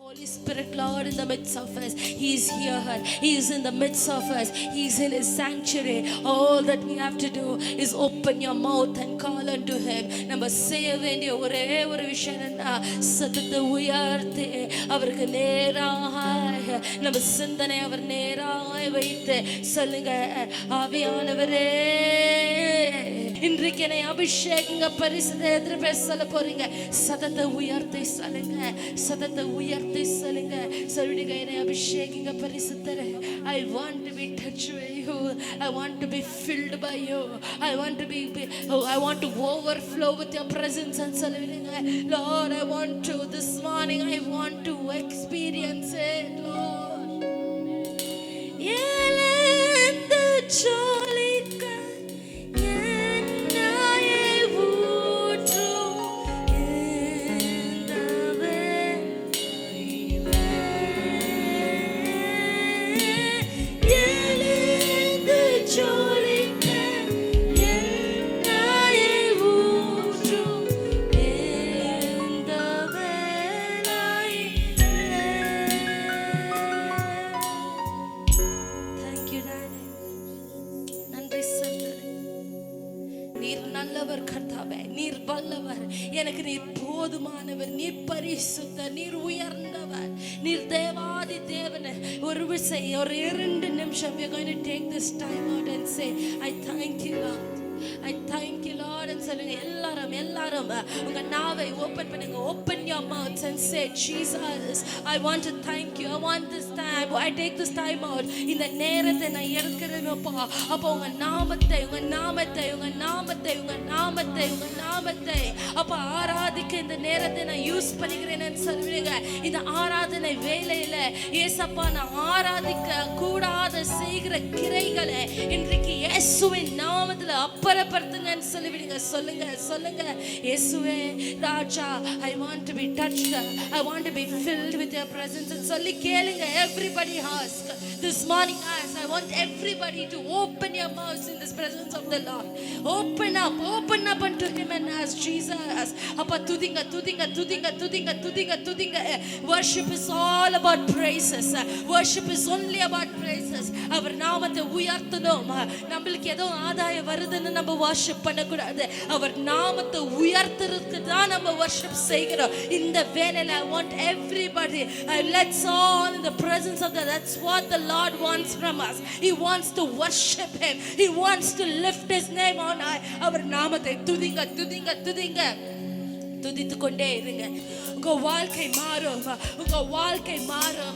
Holy Spirit, Lord, in the midst of us. He is here. He is in the midst of us. He is in His sanctuary. All that we have to do is open your mouth and call unto Him. நம்ம செய்ய வேண்டிய ஒரே ஒரு விஷயம் என்ன? சத்தத்தை உயர்த்தி அவருக்கு நேராக நம்ம சிந்தனை அவர் நேராக வைத்து சொல்லுங்க, ஆவியானவரே இன்றைக்கு என்னை அபிஷேகங்க பரிசுத்த பேச சொல்ல போறீங்க. சத்தத்தை உயர்த்தி சொல்லுங்க, சத்தத்தை உயர்த்தி சொல்லுங்க. சொல்லுங்க, என்னை அபிஷேகங்க பரிசுத்தரே. I want to be touched by you. I want to be filled by you. I want to overflow with your presence. And சொல்லுங்க, Lord, I want to this morning, I want to experience it, Lord. எழுந்த ஜொலிக்க எனக்கு நீர் போதுமானவர், நீர் பரிசுத்தர், நீர் உயர்ந்தவர், நீர் தேவாதி தேவன். ஒரு விஷயம், ஒரு 2 நிமிஷம் we are going to take this time out and say, I thank you, Lord. I thank you, Lord. And சொல்லுங்க, எல்லாரும் உங்க நாவை ஓபன் பண்ணுங்க. Open your mouths and say, Jesus, I want to thank you. I want this time. I take this time out. இந்த நேரத்தை நான் எடுக்கிறேன் அப்பா. அப்போ உங்க நாமத்தை அப்பா ஆராதிக்க இந்த நேரத்தை நான் யூஸ் பண்ணிக்கிறேன்னு சொல்லுவீங்க. இந்த ஆராதனை வேளையில ஏசப்பா நான் ஆராதிக்க கூடாத செய்கிற கிரைகளை இன்றைக்கு இயேசுவின் நாமத்துல அப்புறப்படுத்துங்கன்னு சொல்லுவீங்க. சொல்லுங்க இயேசுவே ராஜா, I want to be touched. I want to be filled with your presence. and சொல்லி கேளுங்க. Everybody ask this morning. I want everybody to open your mouths in this presence of the Lord. Open up unto Him and ask Jesus. அப்பா துதிங்க. Worship is all about praises. Worship is only about praises. அவர் நாமத்தை உயர்த்தணும். நம்மளுக்கு ஏதோ ஆதாயம் வருதுன்னு நம்ம worship பண்ணக்கூடாது. அவர் நாமத்தை உயர்த்துறதுக்கு தான் நம்ம worship செய்கிறோம். இந்த வேளையில I want everybody, let's all in the presence of God. That's what the Lord wants from us. He wants to worship Him. He wants to lift His name on high. அவர் நாமத்தை துதிங்க. துதித்து கொண்டே இருங்க. உங்க வாழ்க்கை மாறும்.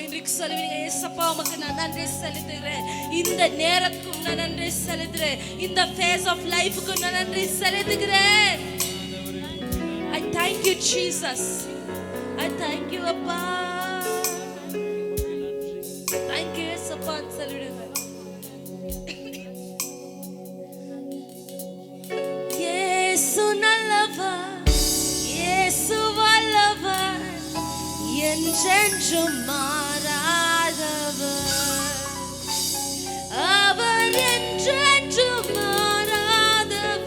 இன்றைக்கு சொல்லுவீங்க, ஏசப்பா உமக்கு நான் நன்றி செலுத்துகிறேன். இந்த நேரத்துக்கும் நான் நன்றி செலுத்துகிறேன். இந்த phase of life-க்கு நான் நன்றி செலுத்துகிறேன். I thank you, Jesus. I thank you, அப்பா. Thank you, ஏசப்பா சொல்லுங்க. இயேசு நல்லவர், இயேசு வல்லவர், என்றென்றும் மாறாதவர். அவர் என்றென்றும் மாறாதவர்.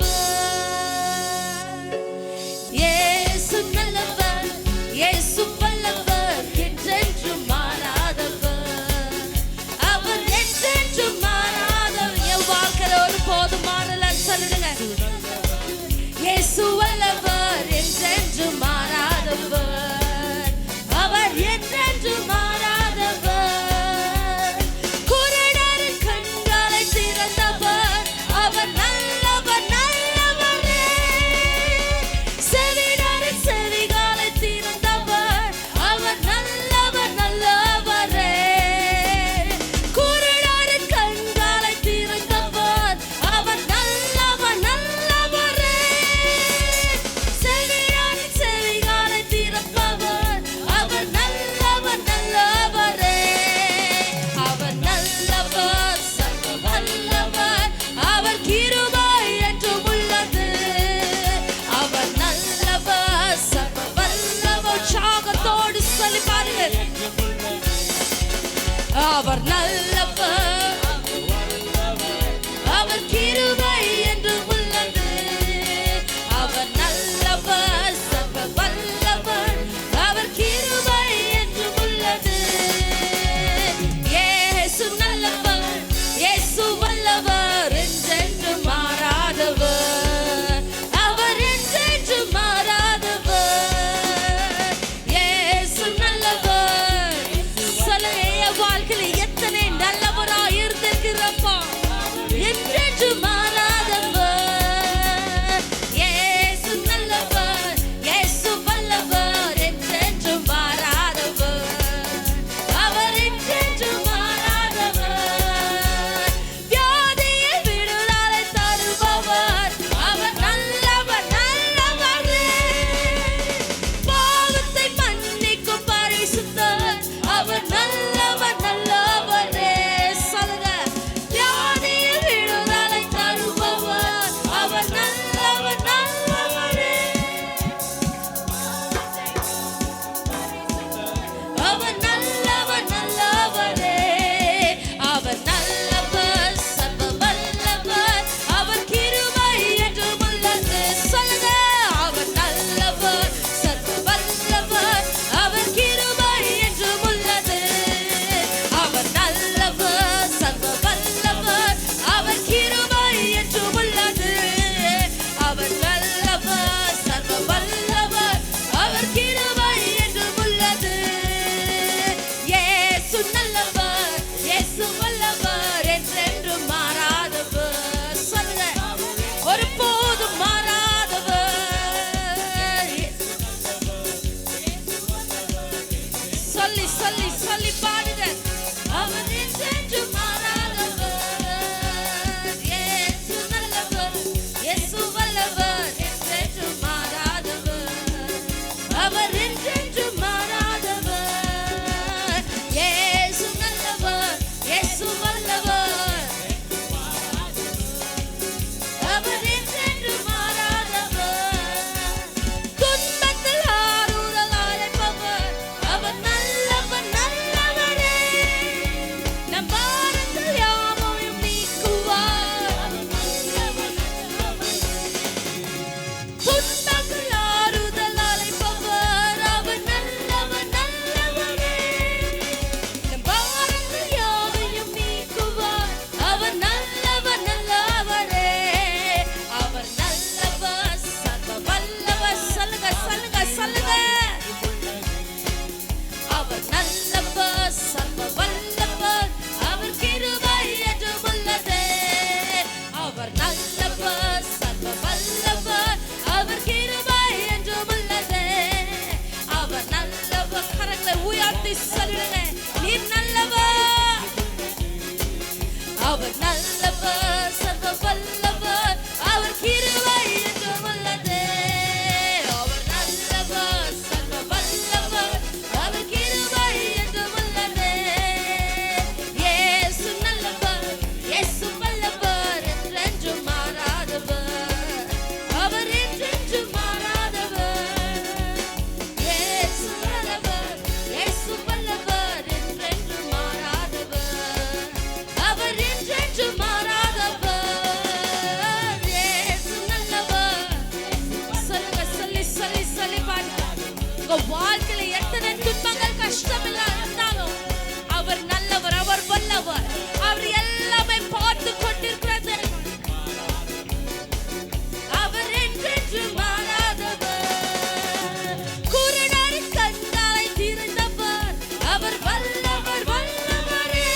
இயேசு நல்லவர், இயேசு வல்லவர், என்றென்றும் மாறாதவர். அவர் என்றென்றும் மாறாதவர். என் வாழ்க்கையில ஒரு போதும் மாறலன்னு சொல்லுங்க. இயேசு வல்லவர், என்றென்றும் மாறாதவர். அவர் என்றென்றும் மாறாதவர். குருடரின் கண்களை திறந்தவர். அவர் நல்லவர், நல்லவரே. செவிடரின் செவிகளை திறந்தவர். அவர் நல்லவர், நல்லவரே. குருடரின் கண்களை திறந்தவர். அவர் நல்லவர், நல்லவரே. செவிடரின் செவிகளை திறப்பவர். அவர் நல்லவர், நல்லவரே. அவர் நல்லவர், சர்வ வல்லவர். அவர் கிருபை என்றும் உள்ளது. அவர் நல்லவர், சர்வ வல்லவர். உற்சாகத்தோடு சொல்லி பாருங்க. அவர் நல்லவர், அவர் கிருபை என்றும் உள்ளது. அவர் நல்லவர், சர்வ வல்லவர். அவர் கிருபை என்றும் உள்ளது. சொல்லி சொல்லுங்க. நீர் நல்லவர், அவர் நல்லவர், சர்வ வல்லவர், அவர் கிருபை என்றும் உள்ளதே. அவர் நல்லவர், சர்வ வல்லவர், அவர் கிருபை என்றும் உள்ளதே. இயேசு நல்லவர், இயேசு வல்லவர், என்றென்றும் மாறாதவர், அவர் என்றென்றும் மாறாதவர். இயேசு நல்லவர், இயேசு வல்லவர், என்றென்றும் மாறாதவர், அவர் என்றென்றும் மாறாதவர். இயேசு நல்லவர். சொல்லுங்க, சொல்லி சொல்லி சொல்லி பாருங்க. உங்க வாழ்க்கையில எத்தனை துன்பங்கள் கஷ்டம் இருந்தாலும் அவர் நல்லவர், அவர் வல்லவர், அவர் எல்லாமே பார்த்து கொண்டிருக்கிறது. அவர் என்றென்றும் மாறாதவர். குருடர் கண்களை திறந்தவர், அவர் வல்லவர், வல்லவரே.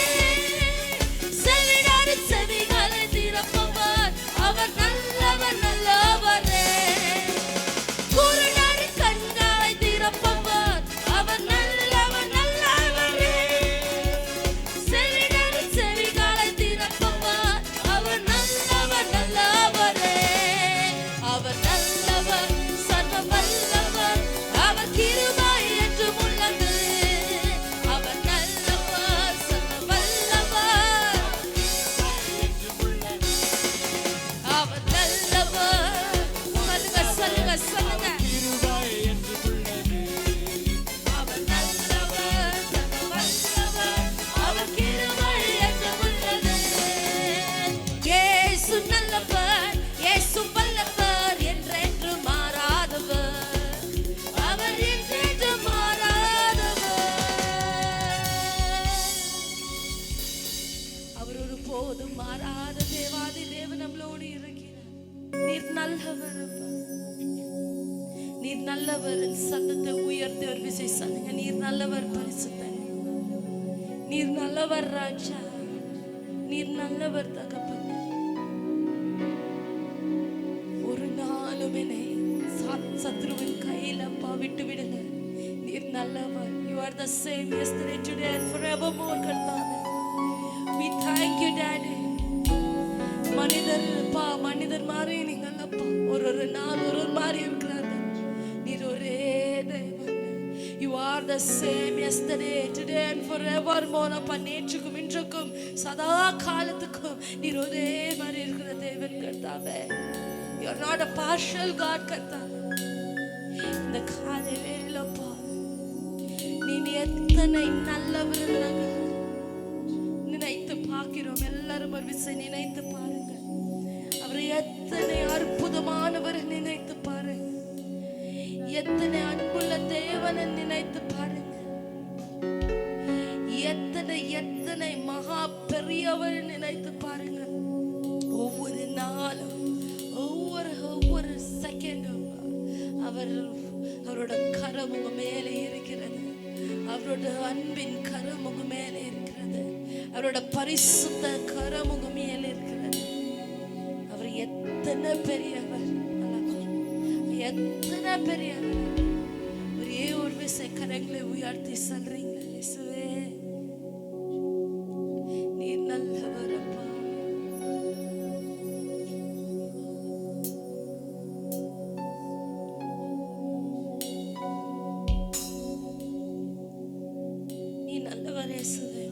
செவிடர் செவிகளை திறப்பவர், அவர் நல்லவர், நல்லவரே. குருடர் கண்களை திறப்பவர், அவர் நல்லவர், நல்லவரே. செவிடர் செவிகளை திறப்பவர், அவர் நல்லவர், நல்லவரே. அவர் நல்லவர், சர்வ வல்லவர், அவர் கிருபை என்றும் உள்ளது. அவர் நல்லவர், சர்வ வல்லவர், அவர் நல்லவர். சொல்லுங்க, சொல்லுங்க, சொல்லுங்க. அவர் நல்லவர், சர்வ வல்லவர், அவர் கிருபை என்றும் உள்ளது. இயேசு நல்லவர், இயேசு வல்லவர், என்றென்றும் மாறாதவர், அவர் என்றென்றும் மாறாதவர். அவர் ஒருபோதும் மாறாத தேவாதி தேவன் நம்மளோடு இருக்கிறார். நீர் நல்லவர் அப்பா, நீர் நல்லவர். சத்தத்தை உயர்த்தி ஒரு விசை சொல்லுங்க. நீர் நல்லவர் பரிசுத்தர், நீர் நல்லவர் ராஜா, நீர் நல்லவர் தகப்பனே. ஒரு நாளும் என்னை சத்ருவின் கையில் அப்பா விட்டு விடுங்க. நீர் நல்லவர். You are the same yesterday, today and forevermore கர்த்தாவே. We thank you daddy. மனிதர் மாறி நீங்கள் அப்பா ஒரு நாள் ஒரு மாறி இருக்கிறார்கள். நீர் ஒரே தேவன். You are the same yesterday, today and forevermore அப்பா. நேற்றுக்கும் இன்றுக்கும் சதா காலத்துக்கும் நீர் ஒரே மாதிரி இருக்கிற தேவன் கர்த்தாவே. You are not a partial God கர்த்தாவே. இந்த காலை வேளையிலப்பா நீ எத்தனை நல்லவர் நினைத்து பார்க்கிறோம். எல்லாரும் ஒரு விஷயம் நினைத்து பாருங்க. அவர் எத்தனை அற்புதமானவர் நினைத்து பாருங்க. எத்தனை அன்புள்ள தேவனை நினைத்து பாருங்க. எத்தனை எத்தனை மகா பெரியவர் நினைத்து பாருங்க. ஒவ்வொரு நாளும் ஒவ்வொரு செகண்டும் அவரோட கரம் உங்க மேலே இருக்கிறது. அவரோட அன்பின் கரம் உங்க மேலே இருக்கிறது. அவரோட பரிசுத்த கரம் உங்க மேலே இருக்கிறது. அவர் எத்தனை பெரியவர், எத்தனை பெரியவர். ஒரே ஒரு விசை கரங்களை உயர்த்தி சொல்றீங்க, இயேசுவே நீர் நல்லவர் அப்பா. நீ நல்லவர் இயேசுவே.